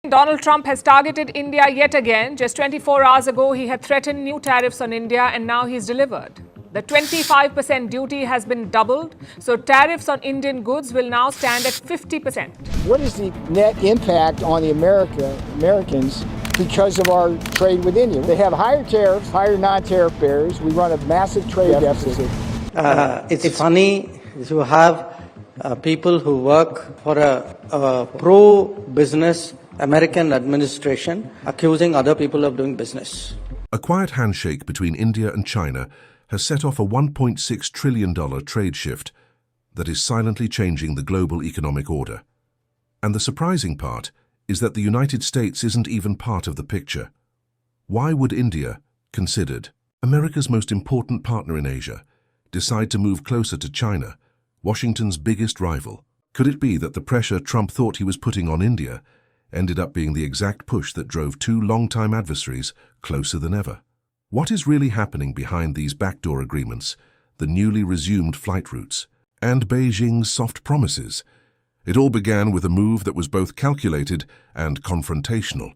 Donald Trump has targeted India yet again. Just 24 hours ago, he had threatened new tariffs on India, and now he's delivered. The 25% duty has been doubled, so tariffs on Indian goods will now stand at 50%. What is the net impact on the Americans because of our trade with India? They have higher tariffs, higher non-tariff barriers. We run a massive trade deficit. It's funny you have people who work for a pro-business American administration accusing other people of doing business. A quiet handshake between India and China has set off a $1.6 trillion trade shift that is silently changing the global economic order. And the surprising part is that the United States isn't even part of the picture. Why would India, considered America's most important partner in Asia, decide to move closer to China, Washington's biggest rival? Could it be that the pressure Trump thought he was putting on India ended up being the exact push that drove two longtime adversaries closer than ever? What is really happening behind these backdoor agreements, the newly resumed flight routes, and Beijing's soft promises? It all began with a move that was both calculated and confrontational.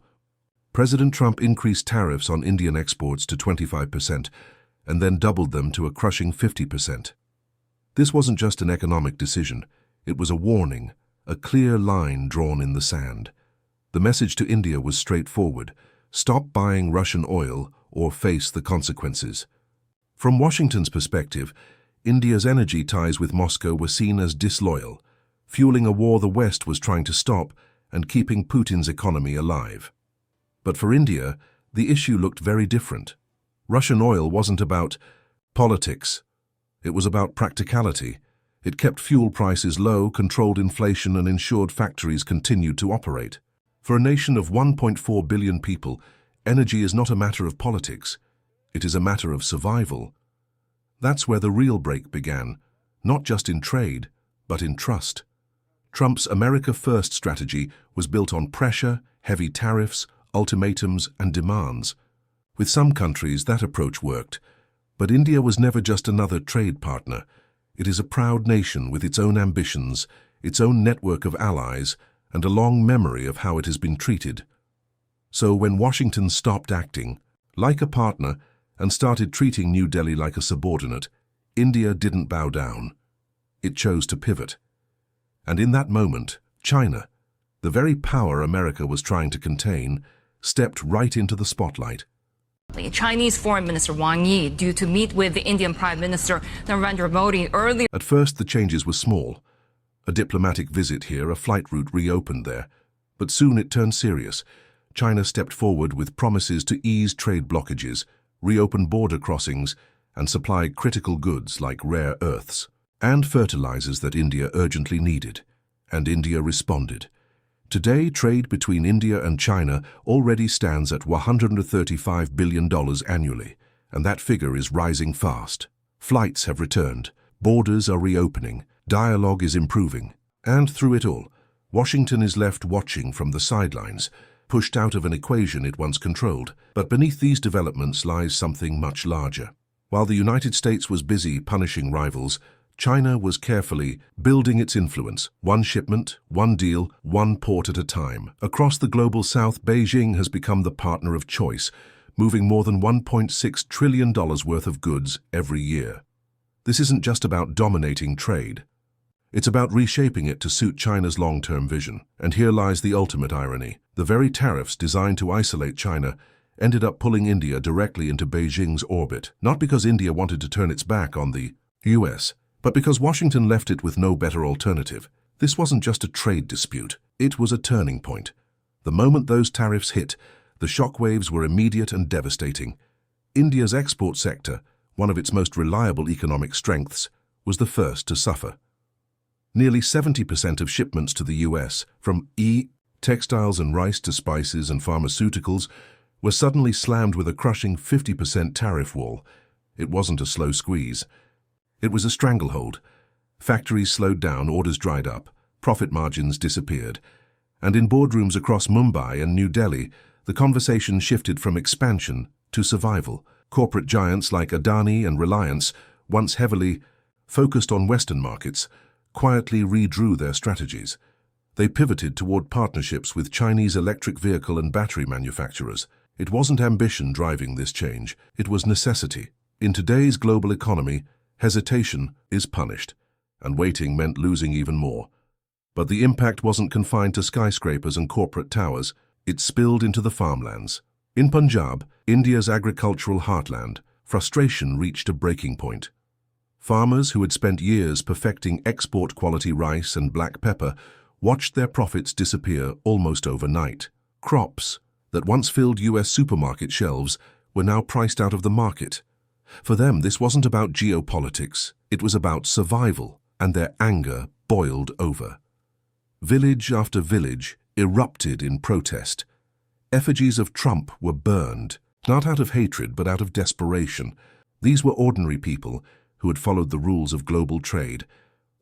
President Trump increased tariffs on Indian exports to 25% and then doubled them to a crushing 50%. This wasn't just an economic decision, it was a warning, a clear line drawn in the sand. The message to India was straightforward: stop buying Russian oil or face the consequences. From Washington's perspective, India's energy ties with Moscow were seen as disloyal, fueling a war the West was trying to stop and keeping Putin's economy alive. But for India, the issue looked very different. Russian oil wasn't about politics. It was about practicality. It kept fuel prices low, controlled inflation, and ensured factories continued to operate. For a nation of 1.4 billion people, energy is not a matter of politics. It is a matter of survival. That's where the real break began, not just in trade, but in trust. Trump's America First strategy was built on pressure, heavy tariffs, ultimatums, and demands. With some countries, that approach worked, but India was never just another trade partner. It is a proud nation with its own ambitions, its own network of allies, and a long memory of how it has been treated. So when Washington stopped acting like a partner and started treating New Delhi like a subordinate, India didn't bow down. It chose to pivot. And in that moment, China, the very power America was trying to contain, stepped right into the spotlight. Chinese Foreign Minister Wang Yi due to meet with the Indian Prime Minister Narendra Modi earlier. At first, the changes were small. A diplomatic visit here, a flight route reopened there. But soon it turned serious. China stepped forward with promises to ease trade blockages, reopen border crossings, and supply critical goods like rare earths and fertilizers that India urgently needed. And India responded. Today, trade between India and China already stands at $135 billion annually, and that figure is rising fast. Flights have returned, borders are reopening, dialogue is improving, and through it all, Washington is left watching from the sidelines, pushed out of an equation it once controlled. But beneath these developments lies something much larger. While the United States was busy punishing rivals, China was carefully building its influence, one shipment, one deal, one port at a time. Across the global south, Beijing has become the partner of choice, moving more than $1.6 trillion worth of goods every year. This isn't just about dominating trade. It's about reshaping it to suit China's long-term vision. And here lies the ultimate irony. The very tariffs designed to isolate China ended up pulling India directly into Beijing's orbit, not because India wanted to turn its back on the US, but because Washington left it with no better alternative. This wasn't just a trade dispute, it was a turning point. The moment those tariffs hit, the shockwaves were immediate and devastating. India's export sector, one of its most reliable economic strengths, was the first to suffer. Nearly 70% of shipments to the US, from textiles and rice to spices and pharmaceuticals, were suddenly slammed with a crushing 50% tariff wall. It wasn't a slow squeeze. It was a stranglehold. Factories slowed down, orders dried up, profit margins disappeared. And in boardrooms across Mumbai and New Delhi, the conversation shifted from expansion to survival. Corporate giants like Adani and Reliance, once heavily focused on Western markets, quietly redrew their strategies. They pivoted toward partnerships with Chinese electric vehicle and battery manufacturers. It wasn't ambition driving this change, it was necessity. In today's global economy, hesitation is punished, and waiting meant losing even more. But the impact wasn't confined to skyscrapers and corporate towers, it spilled into the farmlands. In Punjab, India's agricultural heartland, frustration reached a breaking point. Farmers who had spent years perfecting export-quality rice and black pepper watched their profits disappear almost overnight. Crops that once filled US supermarket shelves were now priced out of the market. For them, this wasn't about geopolitics, it was about survival, and their anger boiled over. Village after village erupted in protest. Effigies of Trump were burned, not out of hatred but out of desperation. These were ordinary people who had followed the rules of global trade,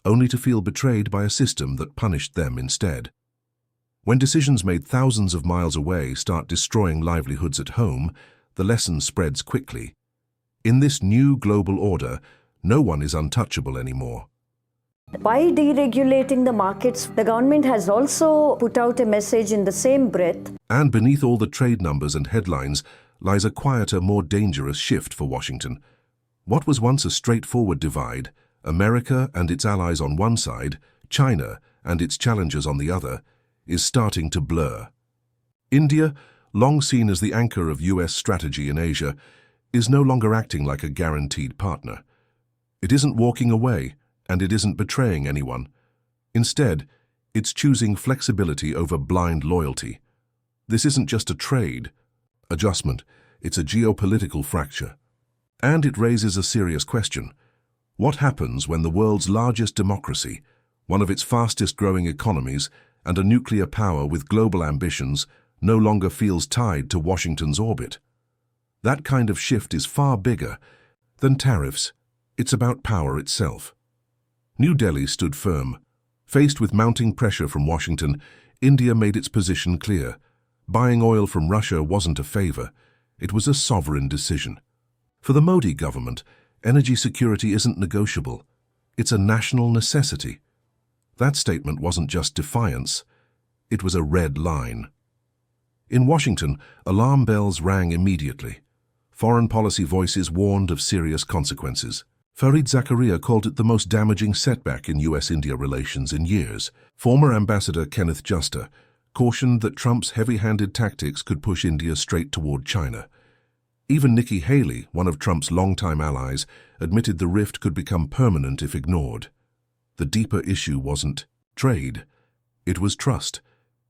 only to feel betrayed by a system that punished them instead. When decisions made thousands of miles away start destroying livelihoods at home, the lesson spreads quickly. In this new global order, no one is untouchable anymore. By deregulating the markets, the government has also put out a message in the same breath. And beneath all the trade numbers and headlines lies a quieter, more dangerous shift for Washington. What was once a straightforward divide, America and its allies on one side, China and its challengers on the other, is starting to blur. India, long seen as the anchor of US strategy in Asia, is no longer acting like a guaranteed partner. It isn't walking away, and it isn't betraying anyone. Instead, it's choosing flexibility over blind loyalty. This isn't just a trade adjustment, it's a geopolitical fracture. And it raises a serious question. What happens when the world's largest democracy, one of its fastest-growing economies, and a nuclear power with global ambitions no longer feels tied to Washington's orbit? That kind of shift is far bigger than tariffs. It's about power itself. New Delhi stood firm. Faced with mounting pressure from Washington, India made its position clear. Buying oil from Russia wasn't a favor. It was a sovereign decision. For the Modi government, energy security isn't negotiable. It's a national necessity. That statement wasn't just defiance. It was a red line. In Washington, alarm bells rang immediately. Foreign policy voices warned of serious consequences. Fareed Zakaria called it the most damaging setback in US-India relations in years. Former Ambassador Kenneth Juster cautioned that Trump's heavy-handed tactics could push India straight toward China. Even Nikki Haley, one of Trump's longtime allies, admitted the rift could become permanent if ignored. The deeper issue wasn't trade, it was trust.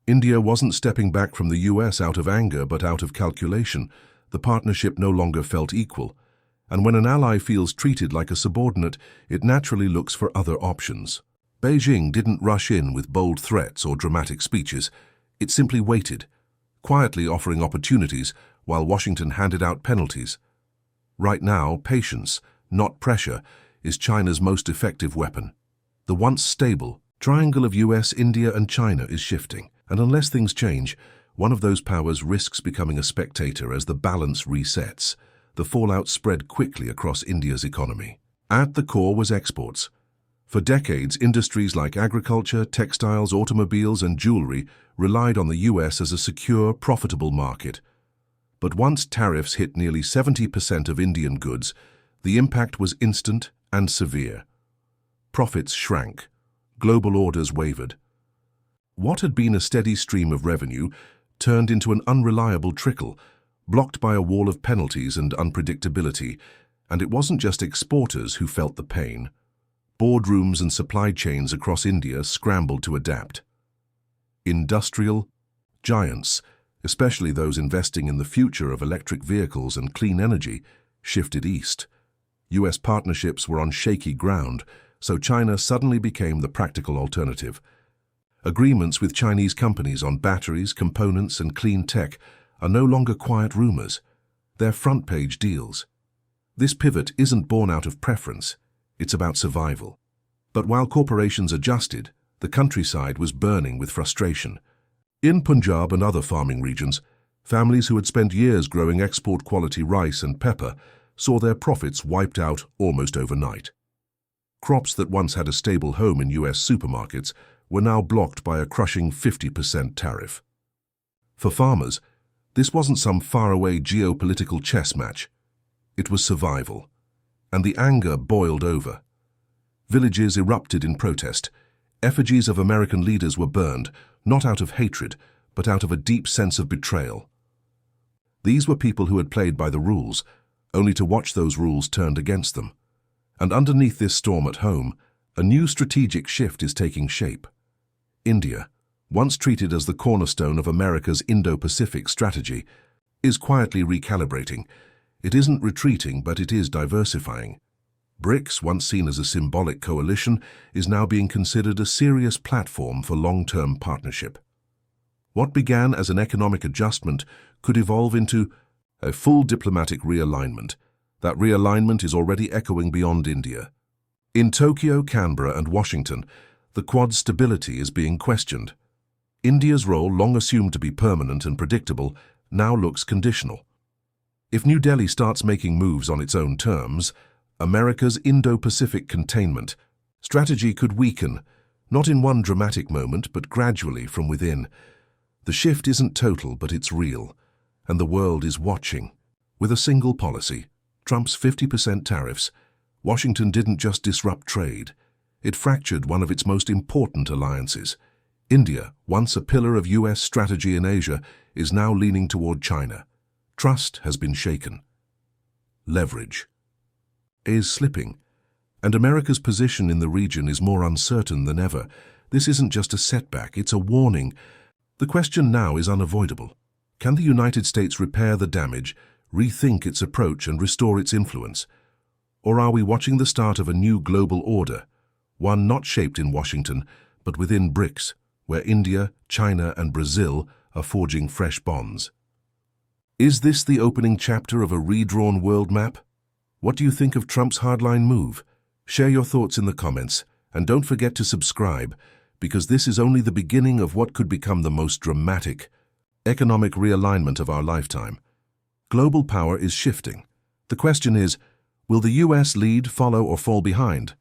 India wasn't stepping back from the US out of anger but out of calculation. The partnership no longer felt equal. And when an ally feels treated like a subordinate, it naturally looks for other options. Beijing didn't rush in with bold threats or dramatic speeches. It simply waited, quietly offering opportunities while Washington handed out penalties. Right now, patience, not pressure, is China's most effective weapon. The once stable triangle of US, India, and China is shifting, and unless things change, one of those powers risks becoming a spectator as the balance resets. The fallout spread quickly across India's economy. At the core was exports. For decades, industries like agriculture, textiles, automobiles, and jewelry relied on the US as a secure, profitable market. But once tariffs hit nearly 70% of Indian goods, the impact was instant and severe. Profits shrank. Global orders wavered. What had been a steady stream of revenue turned into an unreliable trickle, blocked by a wall of penalties and unpredictability, and it wasn't just exporters who felt the pain. Boardrooms and supply chains across India scrambled to adapt. Industrial giants, especially those investing in the future of electric vehicles and clean energy, shifted east. US partnerships were on shaky ground, so China suddenly became the practical alternative. Agreements with Chinese companies on batteries, components, and clean tech are no longer quiet rumors. They're front-page deals. This pivot isn't born out of preference. It's about survival. But while corporations adjusted, the countryside was burning with frustration. In Punjab and other farming regions, families who had spent years growing export-quality rice and pepper saw their profits wiped out almost overnight. Crops that once had a stable home in US supermarkets were now blocked by a crushing 50% tariff. For farmers, this wasn't some faraway geopolitical chess match. It was survival, and the anger boiled over. Villages erupted in protest. Effigies of American leaders were burned, not out of hatred, but out of a deep sense of betrayal. These were people who had played by the rules, only to watch those rules turned against them. And underneath this storm at home, a new strategic shift is taking shape. India, once treated as the cornerstone of America's Indo-Pacific strategy, is quietly recalibrating. It isn't retreating, but it is diversifying. BRICS, once seen as a symbolic coalition, is now being considered a serious platform for long-term partnership. What began as an economic adjustment could evolve into a full diplomatic realignment. That realignment is already echoing beyond India. In Tokyo, Canberra, and Washington, the Quad's stability is being questioned. India's role, long assumed to be permanent and predictable, now looks conditional. If New Delhi starts making moves on its own terms, America's Indo-Pacific containment strategy could weaken, not in one dramatic moment, but gradually from within. The shift isn't total, but it's real, and the world is watching. With a single policy, Trump's 50% tariffs, Washington didn't just disrupt trade. It fractured one of its most important alliances. India, once a pillar of U.S. strategy in Asia, is now leaning toward China. Trust has been shaken. Leverage is slipping, and America's position in the region is more uncertain than ever. This isn't just a setback, it's a warning. The question now is unavoidable. Can the United States repair the damage, rethink its approach, and restore its influence? Or are we watching the start of a new global order, one not shaped in Washington, but within BRICS, where India, China, and Brazil are forging fresh bonds? Is this the opening chapter of a redrawn world map? What do you think of Trump's hardline move? Share your thoughts in the comments, and don't forget to subscribe, because this is only the beginning of what could become the most dramatic economic realignment of our lifetime. Global power is shifting. The question is, will the US lead, follow, or fall behind?